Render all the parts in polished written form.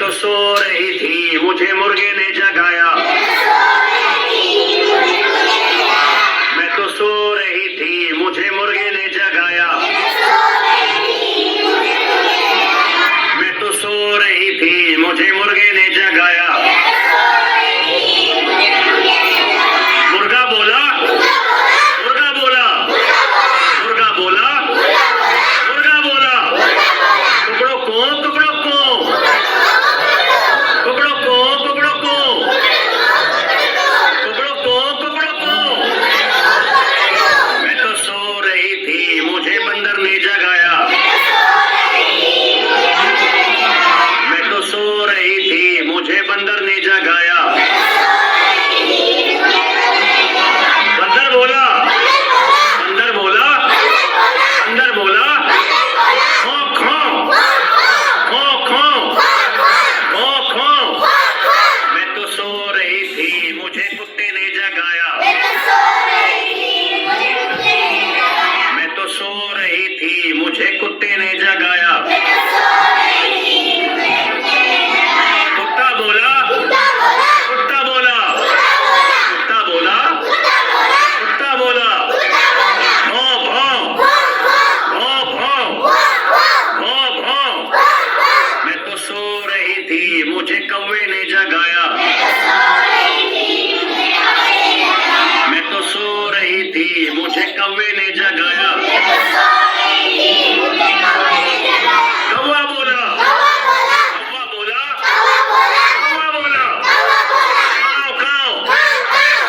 तो सो रही थी मुझे मुर्गे ने जगाया। मैं तो सो रही थी मुझे मुर्गे ने जगाया। मैं तो सो रही थी मुझे मुर्गे ने जगाया। मुर्गा बोला, मुर्गा बोला, मुर्गा बोला, मुर्गा बोला, कुकड़ों को, कुकड़ों को, कुकड़ों को, कुकड़ों को, कुकड़ों को, कुकड़ों को। मैं तो सो रही थी मुझे बंदर ने जगाया। मैं तो सो रही थी मुझे बंदर ने जगाया। बंदर बोला, बंदर बोला, बंदर बोला, खो खो, खो खो, खो खो। मैं तो सो रही थी मुझे कुत्ते ने जगाया। मैं तो सो रही थी मुझे कुत्ते ने जगाया। कुत्ता बोला, कुत्ता बोला, कुत्ता बोला, कुत्ता बोला, भौं भौं, भौं भौं, भौं भौं। मैं तो सो रही थी मुझे कौवे ने जगाया। मैं तो सो रही थी मुझे कौवे ने जगाया। कौवा बोला, कौवा बोला, कौवा बोला, काऊ काऊ,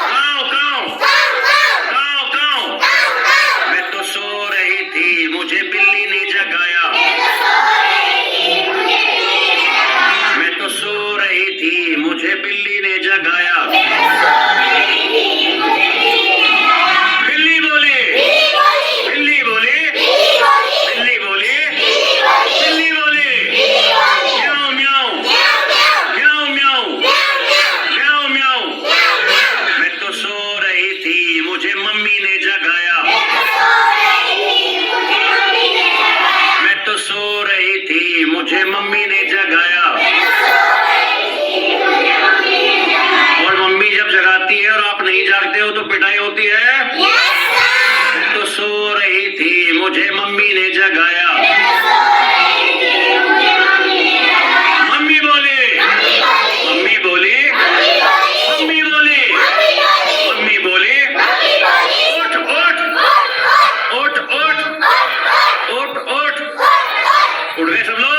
काऊ काऊ, काऊ काऊ। मैं तो सो रही थी मुझे बिल्ली ने जगाया। मैं तो सो रही थी मुझे बिल्ली ने जगाया। बिल्ली बोली, बिल्ली बोली, बिल्ली बोली, बिल्ली बोली, म्याऊं म्याऊं, म्याऊं म्याऊं, म्याऊं म्याऊं। मैं तो सो रही थी मुझे मम्मी ने जगाया। मैं तो सो रही थी मुझे मम्मी ने जगाया। और मम्मी जब जगाती है और आप नहीं जागते हो तो पिटाई होती है। मैं तो सो रही थी मुझे मम्मी ने जगाया। मम्मी बोली, मम्मी बोली, मम्मी बोली, मम्मी बोली, उठ उठ, उठ उठ, उठ उठ। उठ गए सब लोग।